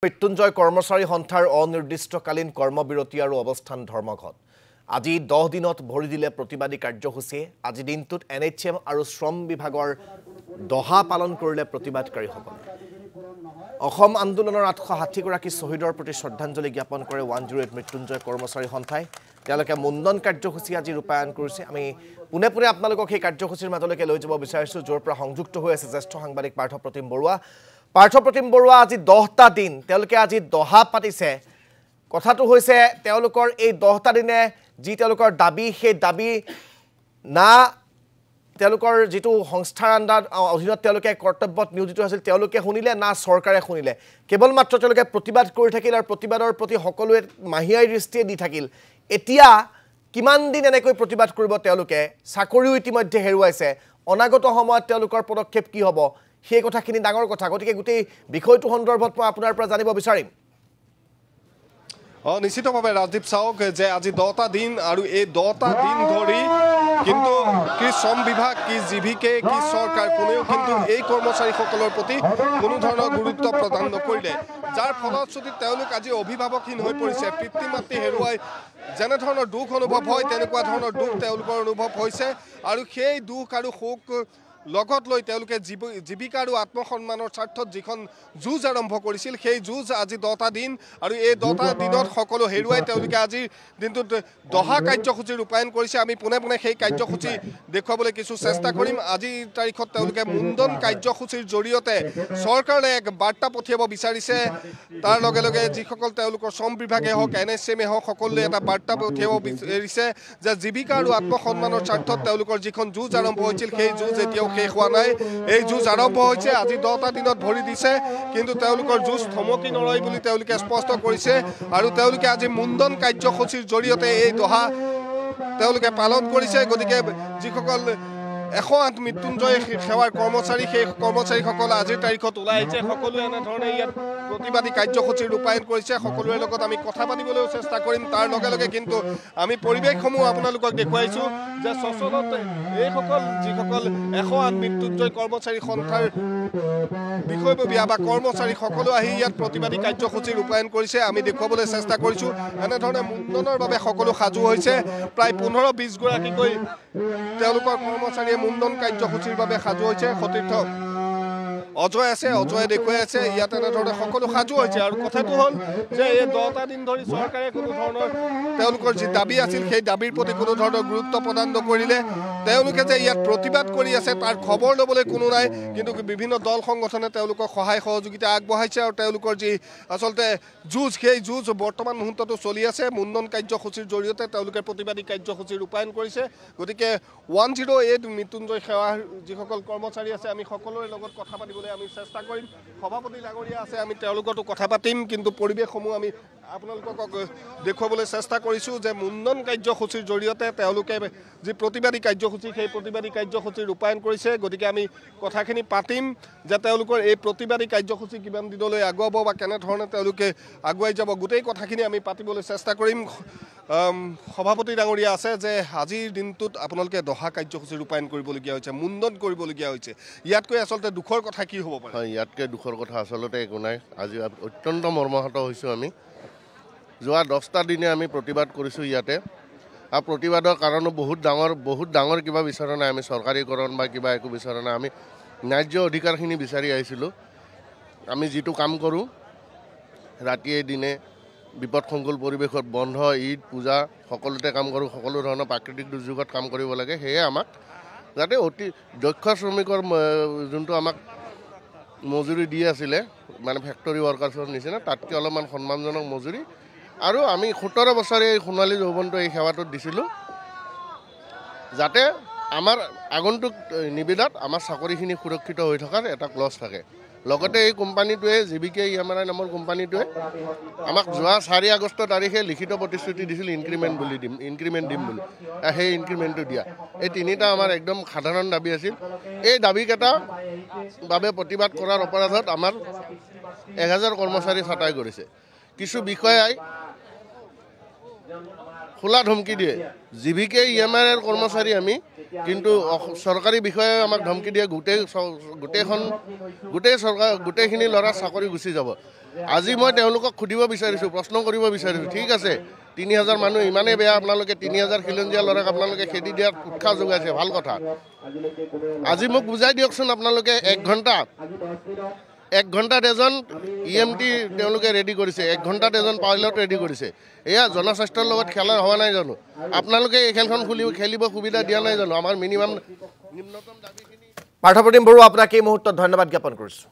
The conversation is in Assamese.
মৃত্যুঞ্জয় কৰ্মচাৰী সন্থাৰ অনিৰ্দিষ্টকালীন কৰ্মবিৰতি আৰু অৱস্থান ধৰ্মঘট আজি 10 দিনত ভৰি দিলে প্ৰতিবাদী কাৰ্যসূচী আজি দিনটোত NHM আৰু শ্ৰম বিভাগৰ দহা পালন কৰিলে প্ৰতিবাদকাৰীসকলে অসম আন্দোলনৰ 860 গৰাকী শহীদৰ প্ৰতি শ্ৰদ্ধাঞ্জলি জ্ঞাপন কৰে 108 মৃত্যুঞ্জয় কৰ্মচাৰী সন্থাই তেওঁলোকে মুণ্ডন কাৰ্যসূচী আজি ৰূপায়ণ কৰিছে আমি পুনে পুনে আপোনালোকক এই কাৰ্যসূচীৰ মাজলৈকে লৈ যাব বিচাৰিছো যৰ পৰা সংযুক্ত হৈ আছে জ্যেষ্ঠ সাংবাদিক পাৰ্থপ্ৰতিম বৰুৱা আজি 10টা দিন তেওঁলোকে আজি দহা পাতিছে কথাটো হৈছে তেওঁলোকৰ এই 10টা দিনে যি তেওঁলোকৰ দাবী সেই দাবী না তেওঁলোকৰ যেটো সংস্থাৰ আণ্ডাৰ অধীনত তেওঁলোকে কৰ্তব্যত নিয়োজিত আছিল তেওঁলোকে শুনিলে না চৰকাৰে শুনিলে কেৱল মাত্ৰ তেওঁলোকে প্ৰতিবাদ কৰি থাকিল আৰু প্ৰতিবাদৰ প্ৰতি সকলোৱে মাহিয়াই দৃষ্টিয়ে দি থাকিল এতিয়া কিমান দিন এনেকৈ প্ৰতিবাদ কৰিব তেওঁলোকে চাকৰিও ইতিমধ্যে হেৰুৱাইছে অনাগত সময়ত তেওঁলোকৰ পদক্ষেপ কি হ'ব সেই কথাখিনি ডাঙৰ কথা গতিকে গোটেই বিষয়টো সন্দৰ্ভত মই আপোনাৰ পৰা জানিব বিচাৰিম নিশ্চিতভাৱে ৰাজদীপ চাওক যে আজি 10টা দিন আৰু এই 10টা দিন ধৰি কিন্তু কি শ্ৰম বিভাগ কি জিভিকে কি চৰকাৰ কোনেও কিন্তু এই কৰ্মচাৰীসকলৰ প্ৰতি কোনো ধৰণৰ গুৰুত্ব প্ৰদান নকৰিলে যাৰ ফলশ্ৰুতিত তেওঁলোক আজি অভিভাৱকহীন হৈ পৰিছে পিতৃ মাতৃ হেৰুৱাই যেনে ধৰণৰ দুখ অনুভৱ হয় তেনেকুৱা ধৰণৰ দুখ তেওঁলোকৰ অনুভৱ হৈছে আৰু সেই দুখ আৰু শোক লগত লৈ তেওঁলোকে জীৱিকা আৰু আত্মসন্মানৰ স্বাৰ্থত যিখন যুঁজ আৰম্ভ কৰিছিল সেই যুঁজ আজি 10টা দিন আৰু এই 10টা দিনত সকলো হেৰুৱাই তেওঁলোকে আজি দিনটোত দহা কাৰ্যসূচী ৰূপায়ণ কৰিছে আমি পুনে পুনে সেই কাৰ্যসূচী দেখুৱাবলৈ কিছু চেষ্টা কৰিম আজিৰ তাৰিখত তেওঁলোকে মুণ্ডন কাৰ্যসূচীৰ জৰিয়তে চৰকাৰে এক বাৰ্তা পঠিয়াব বিচাৰিছে তাৰ লগে লগে যিসকল তেওঁলোকৰ শ্ৰম বিভাগে হওক NHM হওক সকলোৱে এটা বাৰ্তা পঠিয়াব বিচাৰিছে যে জীৱিকা আৰু আত্মসন্মানৰ স্বাৰ্থত তেওঁলোকৰ যিখন যুঁজ আৰম্ভ হৈছিল সেই যুঁজ এতিয়াও শেষ হোৱা নাই এই যুঁজ আৰম্ভ হৈছে আজি 10টা দিনত ভৰি দিছে কিন্তু তেওঁলোকৰ যুঁজ থমকি নৰয় বুলি তেওঁলোকে স্পষ্ট কৰিছে আৰু তেওঁলোকে আজি মুণ্ডন কাৰ্যসূচীৰ জৰিয়তে এই দহা তেওঁলোকে পালন কৰিছে গতিকে যিসকল 108 মৃত্যুঞ্জয় সেৱাৰ কৰ্মচাৰী সেই কৰ্মচাৰীসকল আজিৰ তাৰিখত ওলাই আহিছে সকলোৱে এনেধৰণে ইয়াত প্ৰতিবাদী কাৰ্যসূচী ৰূপায়ণ কৰিছে সকলোৰে লগত আমি কথা পাতিবলৈ চেষ্টা কৰিম তাৰ লগে লগে কিন্তু আমি পৰিৱেশসমূহ আপোনালোকক দেখুৱাইছো যে সচলত এইসকল যিসকল 108 মৃত্যুঞ্জয় কৰ্মচাৰী সন্থাৰ বিষয়ববীয়া বা কৰ্মচাৰী সকলো আহি ইয়াত প্ৰতিবাদী কাৰ্যসূচী ৰূপায়ণ কৰিছে আমি দেখুৱাবলৈ চেষ্টা কৰিছো এনেধৰণে মুণ্ডনৰ বাবে সকলো সাজু হৈছে প্ৰায় 15-20 গৰাকীকৈ তেওঁলোকৰ কৰ্মচাৰীয়ে মুণ্ডন কাৰ্যসূচীৰ বাবে সাজু হৈছে সতীৰ্থ অজয় আছে অজয়ে দেখুৱাই আছে ইয়াত এনেধৰণে সকলো সাজু হৈছে আৰু কথাটো হ'ল যে এই 10টা দিন ধৰি চৰকাৰে কোনো ধৰণৰ তেওঁলোকৰ যি দাবী আছিল সেই দাবীৰ প্ৰতি কোনো ধৰণৰ গুৰুত্ব প্ৰদান নকৰিলে তেওঁলোকে যে ইয়াত প্ৰতিবাদ কৰি আছে তাৰ খবৰ ল'বলৈ কোনো নাই কিন্তু বিভিন্ন দল সংগঠনে তেওঁলোকক সহায় সহযোগিতা আগবঢ়াইছে আৰু তেওঁলোকৰ যি আচলতে যুঁজ সেই যুঁজ বৰ্তমান মুহূৰ্ততো চলি আছে মুণ্ডন কাৰ্যসূচীৰ জৰিয়তে তেওঁলোকে প্ৰতিবাদী কাৰ্যসূচী ৰূপায়ণ কৰিছে গতিকে 108 মৃত্যুঞ্জয় সেৱাৰ যিসকল কৰ্মচাৰী আছে আমি সকলোৰে লগত কথা পাতিবলৈ আমি চেষ্টা কৰিম সভাপতি ডাঙৰীয়া আছে আমি তেওঁলোকতো কথা পাতিম কিন্তু পৰিৱেশসমূহ আমি আপোনালোকক দেখুৱাবলৈ চেষ্টা কৰিছো যে মুণ্ডন কাৰ্যসূচীৰ জৰিয়তে তেওঁলোকে যি প্ৰতিবাদী কাৰ্যসূচী সেই প্ৰতিবাদী কাৰ্যসূচী ৰূপায়ণ কৰিছে গতিকে আমি কথাখিনি পাতিম যে তেওঁলোকৰ এই প্ৰতিবাদী কাৰ্যসূচী কিমান দিনলৈ আগুৱাব বা কেনেধৰণে তেওঁলোকে আগুৱাই যাব গোটেই কথাখিনি আমি পাতিবলৈ চেষ্টা কৰিম সভাপতি ডাঙৰীয়া আছে যে আজিৰ দিনটোত আপোনালোকে দহা কাৰ্যসূচী ৰূপায়ণ কৰিবলগীয়া হৈছে মুণ্ডন কৰিবলগীয়া হৈছে ইয়াতকৈ আচলতে দুখৰ কথা কি হ'ব পাৰে হয় ইয়াতকৈ দুখৰ কথা আচলতে একো নাই আজি অত্যন্ত মৰ্মাহত হৈছোঁ আমি যোৱা 10টা দিনে আমি প্ৰতিবাদ কৰিছোঁ ইয়াতে আৰু প্ৰতিবাদৰ কাৰণো বহুত ডাঙৰ কিবা বিচৰা নাই আমি চৰকাৰীকৰণ বা কিবা একো বিচৰা নাই আমি ন্যায্য অধিকাৰখিনি বিচাৰি আহিছিলোঁ আমি যিটো কাম কৰোঁ ৰাতিয়ে দিনে বিপদসংকুল পৰিৱেশত বন্ধ ঈদ পূজা সকলোতে কাম কৰোঁ সকলো ধৰণৰ প্ৰাকৃতিক দুৰ্যোগত কাম কৰিব লাগে সেয়ে আমাক যাতে অতি দক্ষ শ্ৰমিকৰ যোনটো আমাক মজুৰি দি আছিলে মানে ফেক্টৰী ৱৰ্কাৰ্ছৰ নিচিনা তাতকৈ অলপমান সন্মানজনক মজুৰি আৰু আমি 17 বছৰে এই সোণালী যৌৱনটো এই সেৱাটোত দিছিলোঁ যাতে আমাৰ আগন্তুক নিবিদাত আমাৰ চাকৰিখিনি সুৰক্ষিত হৈ থকাৰ এটা ক্লজ থাকে লগতে এই কোম্পানীটোৱে জিভিকে EMRI নামৰ কোম্পানীটোৱে আমাক যোৱা 4 আগষ্ট তাৰিখে লিখিত প্ৰতিশ্ৰুতি দিছিল ইনক্ৰিমেণ্ট দিম বুলি সেই ইনক্ৰিমেণ্টটো দিয়া এই তিনিটা আমাৰ একদম সাধাৰণ দাবী আছিল এই দাবীকেইটা বাবে প্ৰতিবাদ কৰাৰ অপৰাধত আমাৰ 1000 কৰ্মচাৰী ছাঁটাই কৰিছে কিছু বিষয়াই খোলা ধমকি দিয়ে জিভিকে EMRIৰ কৰ্মচাৰী আমি কিন্তু সৰকাৰি বিষয়ে আমাক ধমকি দিয়ে গোটেইখিনি লৰা চাকৰি গুচি যাব আজি মই তেওঁলোকক সুধিব বিচাৰিছোঁ, প্ৰশ্ন কৰিব বিচাৰিছোঁ, ঠিক আছে ৩,০০০ মানুহ ইমানেই বেয়া, আপোনালোকে ৩,০০০ খিলঞ্জীয়া ল'ৰাক আপোনালোকে খেদি দিয়াত উৎসাহ যোগাইছে, ভাল কথা। আজি মোক বুজাই দিয়কচোন আপোনালোকে 1 ঘণ্টাত এজন EMT তেওঁলোকে ৰেডি কৰিছে, 1 ঘণ্টাত এজন পাইলট ৰেডি কৰিছে। এয়া জনস্বাস্থ্যৰ লগত খেলা হোৱা নাই জানো? আপোনালোকে এই খেলখন খেলিব সুবিধা দিয়া নাই জানো? আমাৰ নিম্নতম দাবীখিনি। পাৰ্থপ্ৰতিম বড়ো আপোনাক এই মুহূৰ্তত ধন্যবাদ জ্ঞাপন কৰিছোঁ।